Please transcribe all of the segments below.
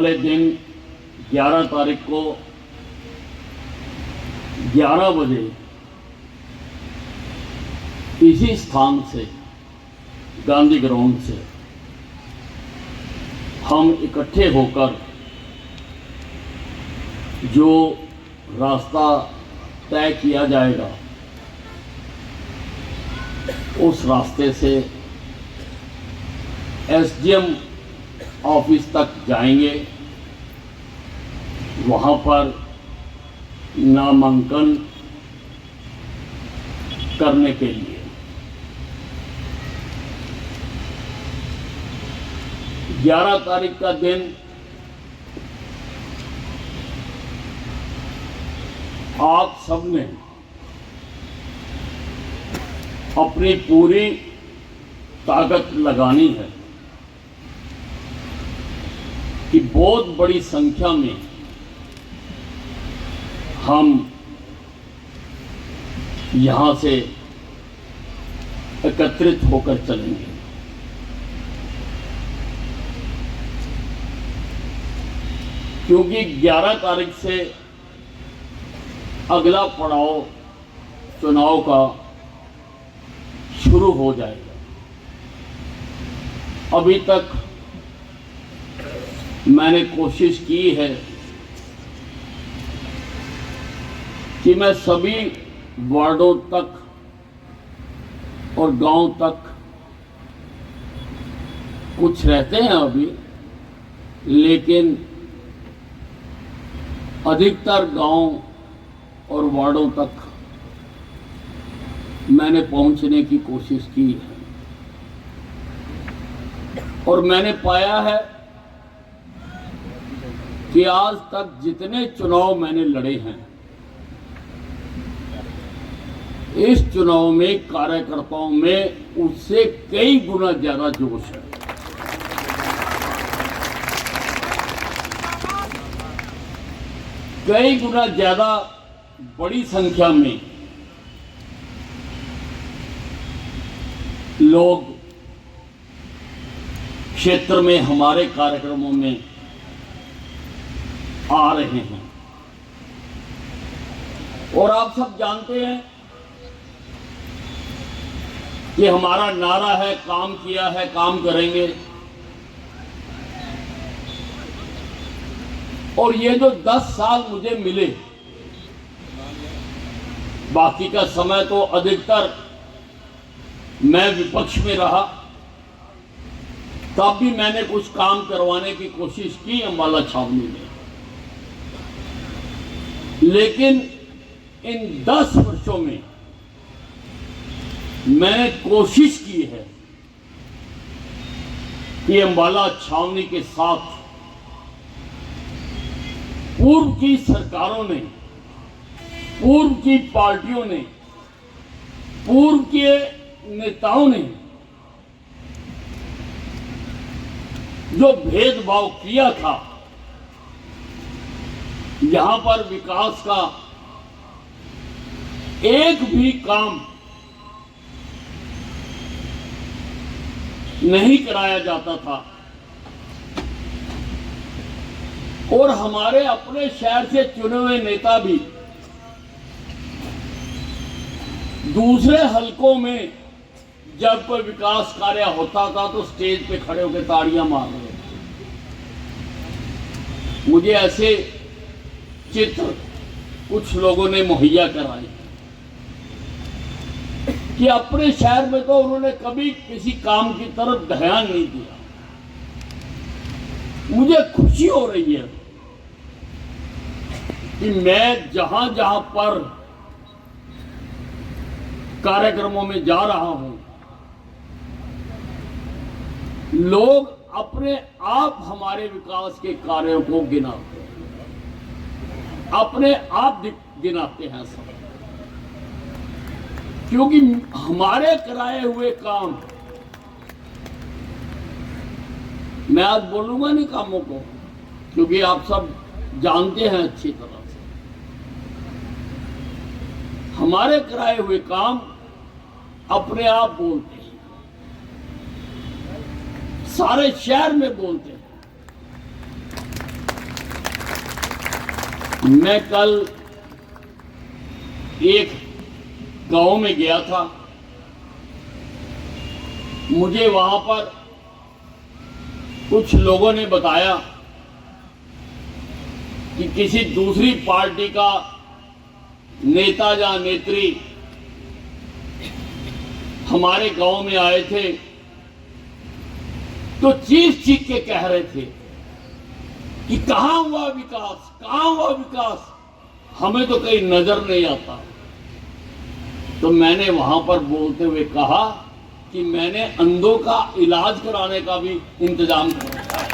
अगले दिन 11 तारीख को 11 बजे इसी स्थान से, गांधी ग्राउंड से, हम इकट्ठे होकर जो रास्ता तय किया जाएगा उस रास्ते से एसडीएम ऑफिस तक जाएंगे। वहां पर नामांकन करने के लिए 11 तारीख का दिन आप सबने अपनी पूरी ताकत लगानी है कि बहुत बड़ी संख्या में हम यहां से एकत्रित होकर चलेंगे। क्योंकि 11 तारीख से अगला पड़ाव चुनाव का शुरू हो जाएगा। अभी तक मैंने कोशिश की है कि मैं सभी वार्डों तक और गांव तक, कुछ रहते हैं अभी, लेकिन अधिकतर गांव और वार्डों तक मैंने पहुंचने की कोशिश की है। और मैंने पाया है कि आज तक जितने चुनाव मैंने लड़े हैं, इस चुनाव में कार्यकर्ताओं में उससे कई गुना ज्यादा जोश है। कई गुना ज्यादा बड़ी संख्या में लोग क्षेत्र में हमारे कार्यक्रमों में आ रहे हैं। और आप सब जानते हैं कि हमारा नारा है, काम किया है, काम करेंगे। और ये जो 10 साल मुझे मिले, बाकी का समय तो अधिकतर मैं विपक्ष में रहा, तब भी मैंने कुछ काम करवाने की कोशिश की अम्बाला छावनी में। लेकिन इन 10 वर्षों में मैंने कोशिश की है कि अम्बाला छावनी के साथ पूर्व की सरकारों ने, पूर्व की पार्टियों ने, पूर्व के नेताओं ने जो भेदभाव किया था, यहां पर विकास का एक भी काम नहीं कराया जाता था। और हमारे अपने शहर से चुने हुए नेता भी दूसरे हलकों में जब कोई विकास कार्य होता था तो स्टेज पे खड़े होकर ताड़ियां मार रहे थे। मुझे ऐसे चित्र कुछ लोगों ने मुहैया कराए कि अपने शहर में तो उन्होंने कभी किसी काम की तरफ ध्यान नहीं दिया। मुझे खुशी हो रही है कि मैं जहां जहां पर कार्यक्रमों में जा रहा हूं, लोग अपने आप हमारे विकास के कार्यों को गिनाते हैं, अपने आप गिनाते हैं सब। क्योंकि हमारे कराए हुए काम, मैं आज बोलूंगा नहीं कामों को, क्योंकि आप सब जानते हैं अच्छी तरह से, हमारे कराए हुए काम अपने आप बोलते हैं, सारे शहर में बोलते हैं। मैं कल एक गांव में गया था। मुझे वहां पर कुछ लोगों ने बताया कि किसी दूसरी पार्टी का नेता या नेत्री हमारे गांव में आए थे, तो चीख चीख के कह रहे थे कि कहां हुआ विकास, कहां हुआ विकास, हमें तो कहीं नजर नहीं आता। तो मैंने वहां पर बोलते हुए कहा कि मैंने अंधों का इलाज कराने का भी इंतजाम कर रखा है।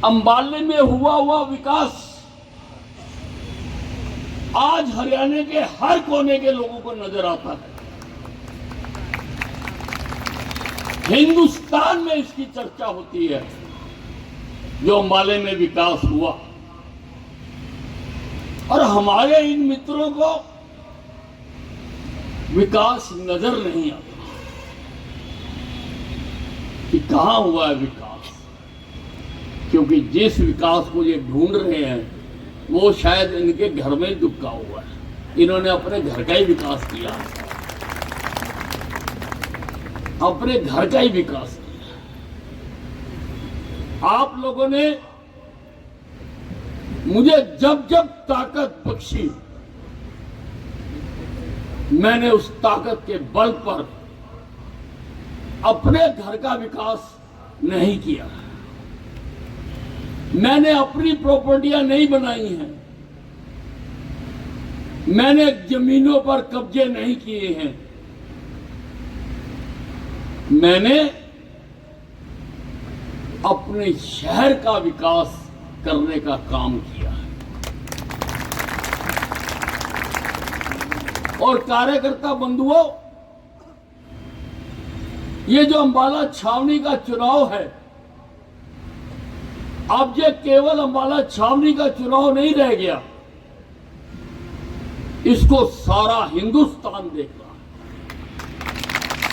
अंबाले में हुआ विकास आज हरियाणा के हर कोने के लोगों को नजर आता है। हिंदुस्तान में इसकी चर्चा होती है जो अंबाले में विकास हुआ, और हमारे इन मित्रों को विकास नजर नहीं आता कि कहां हुआ है विकास। क्योंकि जिस विकास को ये ढूंढ रहे हैं वो शायद इनके घर में दुबका हुआ है। इन्होंने अपने घर का ही विकास किया, अपने घर का ही विकास किया। आप लोगों ने मुझे जब जब ताकत बख्शी, मैंने उस ताकत के बल पर अपने घर का विकास नहीं किया। मैंने अपनी प्रॉपर्टियां नहीं बनाई हैं, मैंने जमीनों पर कब्जे नहीं किए हैं, मैंने अपने शहर का विकास करने का काम किया है। और कार्यकर्ता बंधुओं, ये जो अंबाला छावनी का चुनाव है, अब ये केवल अंबाला छावनी का चुनाव नहीं रह गया, इसको सारा हिंदुस्तान देख रहा है।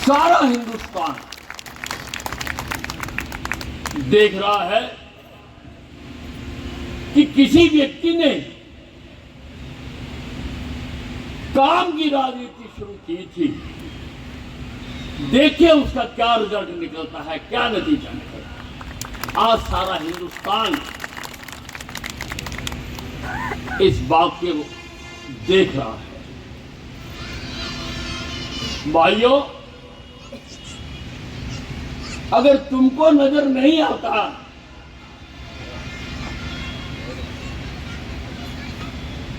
सारा हिंदुस्तान देख रहा है कि किसी व्यक्ति ने काम की राजनीति शुरू की थी, देखिए उसका क्या रिजल्ट निकलता है, क्या नतीजा निकलता है। आज सारा हिंदुस्तान इस बात को देख रहा है। भाइयों, अगर तुमको नजर नहीं आता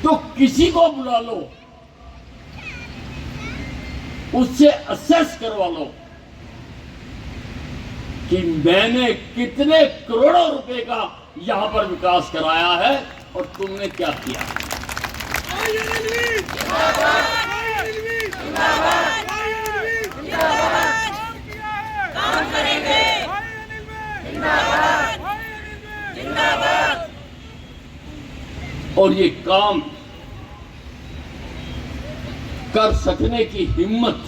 तो किसी को बुला लो, उससे असेस करवा लो कि मैंने कितने करोड़ों रुपए का यहां पर विकास कराया है और तुमने क्या किया। काम करेंगे, और ये काम कर सकने की हिम्मत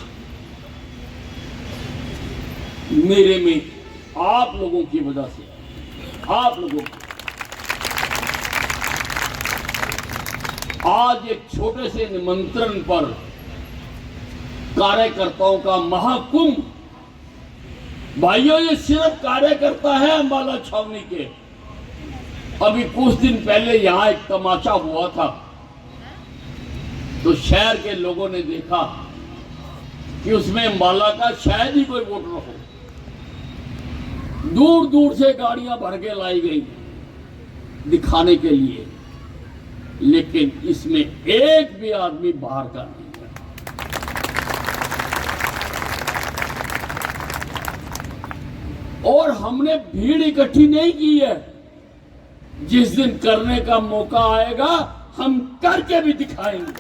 मेरे में आप लोगों की वजह से, आप लोगों की। आज एक छोटे से निमंत्रण पर कार्यकर्ताओं का महाकुंभ, भाइयों ये सिर्फ कार्यकर्ता है अंबाला छावनी के। अभी कुछ दिन पहले यहां एक तमाचा हुआ था, तो शहर के लोगों ने देखा कि उसमें अंबाला का शायद ही कोई वोटर हो। दूर दूर से गाड़ियां भर के लाई गई दिखाने के लिए, लेकिन इसमें एक भी आदमी बाहर का नहीं है। और हमने भीड़ इकट्ठी नहीं की है। जिस दिन करने का मौका आएगा हम करके भी दिखाएंगे।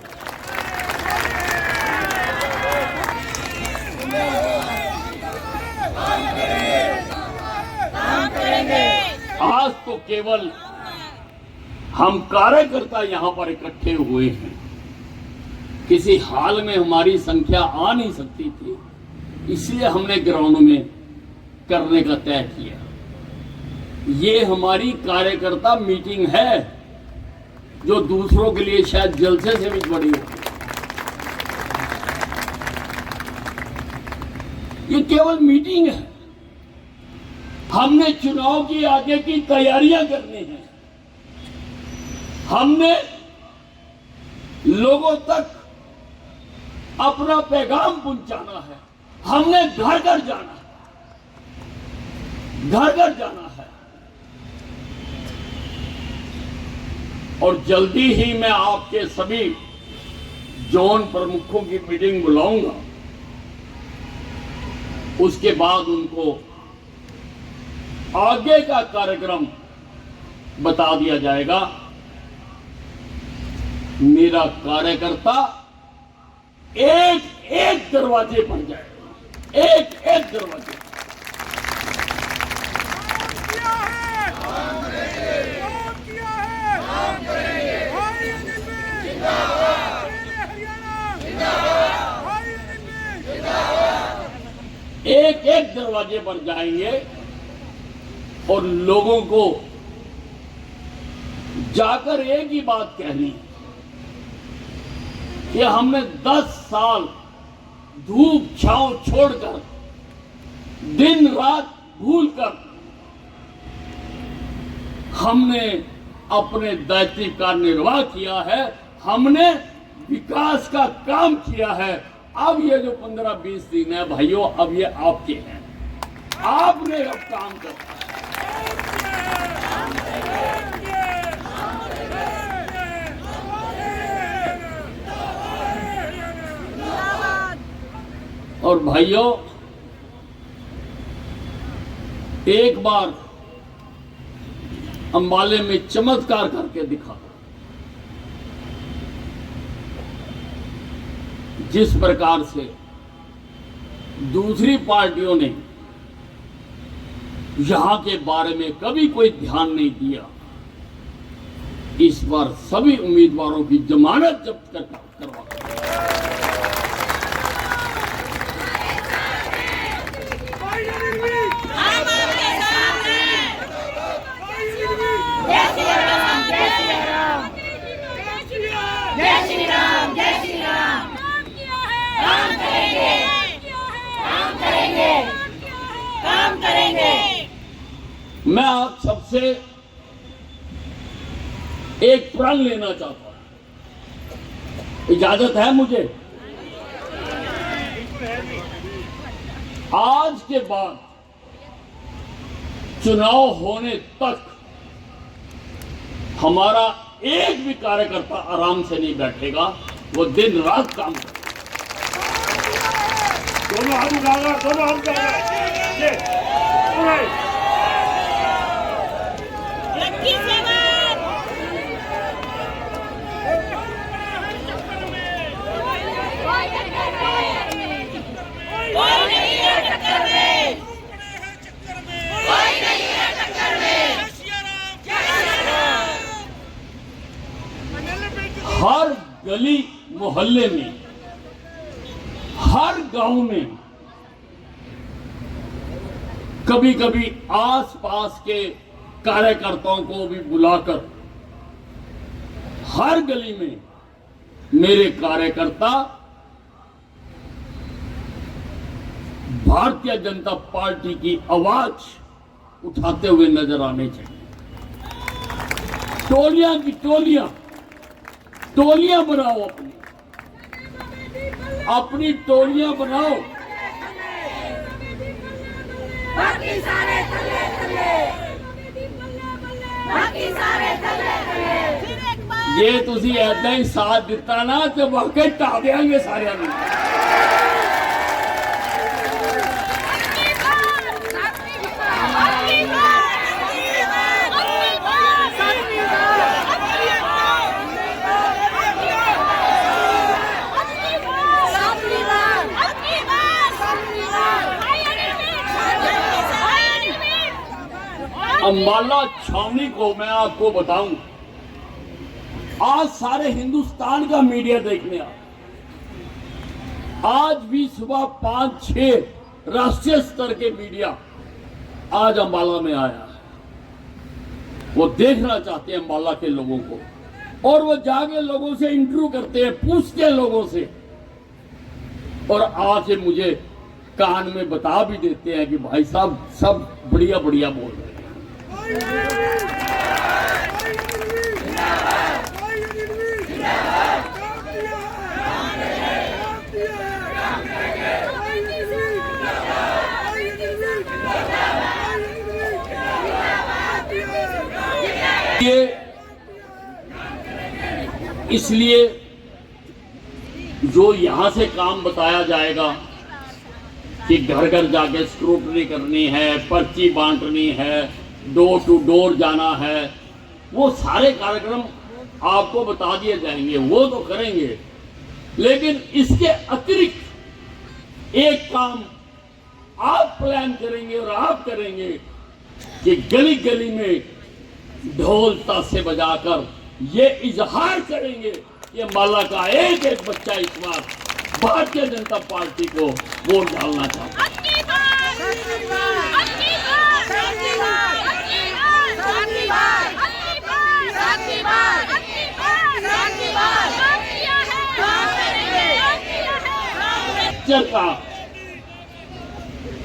आज तो केवल हम कार्यकर्ता यहां पर इकट्ठे हुए हैं, किसी हाल में हमारी संख्या आ नहीं सकती थी, इसलिए हमने ग्राउंड में करने का तय किया। ये हमारी कार्यकर्ता मीटिंग है, जो दूसरों के लिए शायद जलसे से भी बड़ी होगी। ये केवल मीटिंग है। हमने चुनाव की आगे की तैयारियां करनी है। हमने लोगों तक अपना पैगाम पहुंचाना है। हमने घर घर जाना है, घर घर जाना है। और जल्दी ही मैं आपके सभी जोन प्रमुखों की मीटिंग बुलाऊंगा। उसके बाद उनको आगे का कार्यक्रम बता दिया जाएगा। मेरा कार्यकर्ता एक एक दरवाजे पर जाएगा, एक एक दरवाजे। एक एक दरवाजे पर जाएंगे और लोगों को जाकर एक ही बात कहनी है कि हमने 10 साल धूप छांव छोड़कर, दिन रात भूलकर हमने अपने दायित्व का निर्वाह किया है। हमने विकास का काम किया है। अब ये जो 15-20 दिन है भाइयों, अब ये आपके हैं। आपने अब काम करना और भाइयों, एक बार अंबाले में चमत्कार करके दिखा। जिस प्रकार से दूसरी पार्टियों ने यहां के बारे में कभी कोई ध्यान नहीं दिया, इस बार सभी उम्मीदवारों की जमानत जब्त करवा। मैं आप सबसे एक प्रण लेना चाहता हूं, इजाजत है मुझे? आज के बाद चुनाव होने तक हमारा एक भी कार्यकर्ता आराम से नहीं बैठेगा, वो दिन रात काम करेगा। दोनों हाथ उठाकर, दोनों हाथ उठाकर। हर गली मोहल्ले में, हर गांव में, कभी कभी आसपास के कार्यकर्ताओं को भी बुलाकर हर गली में मेरे कार्यकर्ता भारतीय जनता पार्टी की आवाज उठाते हुए नजर आने चाहिए। टोलियां की टोलियां, टोलियां बनाओ, अपनी टोलियां बनाओ। बाकी सारे थल्ले थल्ले, बाकी सारे थल्ले थल्ले। ये तुसी ऐदा ही साथ दिता ना तो वाकई ढा देंगे सारे ਨੂੰ। अंबाला छावनी को मैं आपको बताऊं, आज सारे हिंदुस्तान का मीडिया देखने आ, आज भी सुबह 5-6 राष्ट्रीय स्तर के मीडिया आज अंबाला में आया है। वो देखना चाहते हैं अंबाला के लोगों को, और वो जाके लोगों से इंटरव्यू करते हैं, पूछते हैं लोगों से, और आके मुझे कान में बता भी देते हैं कि भाई साहब सब बढ़िया बढ़िया बोल रहे हैं। इसलिए जो यहां से काम बताया जाएगा कि घर घर जाके स्क्रूटनी करनी है, पर्ची बांटनी है, डोर टू डोर जाना है, वो सारे कार्यक्रम आपको बता दिए जाएंगे, वो तो करेंगे। लेकिन इसके अतिरिक्त एक काम आप प्लान करेंगे और आप करेंगे कि गली गली में ढोल ताशे बजाकर ये इजहार करेंगे कि अंबाला का एक एक बच्चा इस बार भारतीय जनता पार्टी को वोट डालना चाहता है।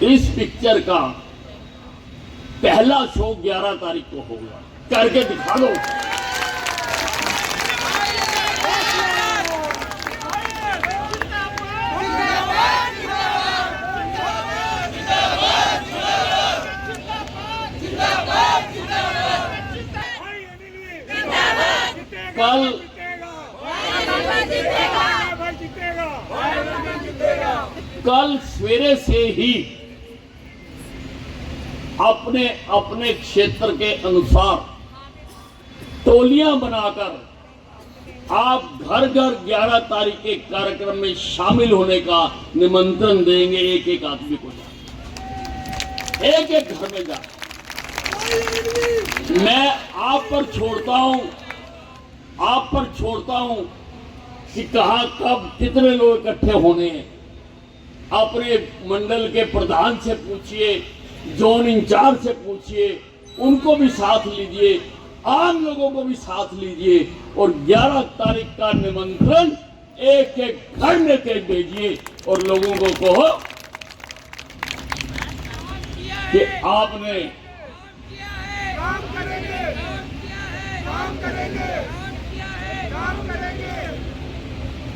इस पिक्चर का पहला शो 11 तारीख को होगा, करके दिखा दो। कल सवेरे से ही अपने अपने क्षेत्र के अनुसार टोलियां बनाकर आप घर घर 11 तारीख के कार्यक्रम में शामिल होने का निमंत्रण देंगे। एक एक आदमी को जा, एक एक घर में जा। मैं आप पर छोड़ता हूं कि कहां कब कितने लोग इकट्ठे होने हैं। अपने मंडल के प्रधान से पूछिए, जोन इंचार्ज से पूछिए, उनको भी साथ लीजिए, आम लोगों को भी साथ लीजिए, और 11 तारीख का निमंत्रण एक एक घर में के भेजिए और लोगों को कहो कि आपने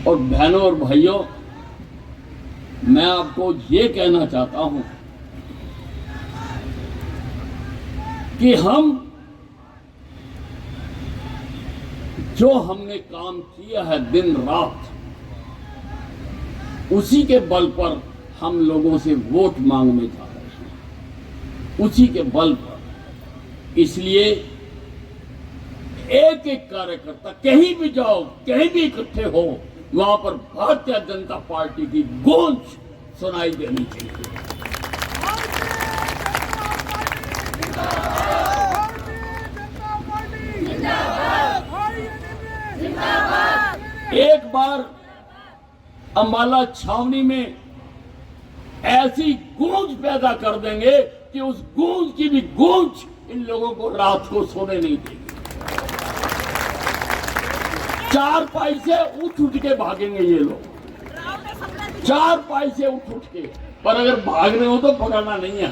और बहनों और भाइयों, मैं आपको ये कहना चाहता हूं कि हम जो हमने काम किया है दिन रात, उसी के बल पर हम लोगों से वोट मांगने जा रहे हैं, उसी के बल पर। इसलिए एक एक कार्यकर्ता कहीं भी जाओ, कहीं भी इकट्ठे हो, वहां पर भारतीय जनता पार्टी की गूंज सुनाई देनी चाहिए। एक बार अंबाला छावनी में ऐसी गूंज पैदा कर देंगे कि उस गूंज की भी गूंज इन लोगों को रात को सोने नहीं देगी। 4 पाई से उठ के भागेंगे ये लोग, 4 पाई से उठ के। पर अगर भागने हो तो पकड़ना नहीं है।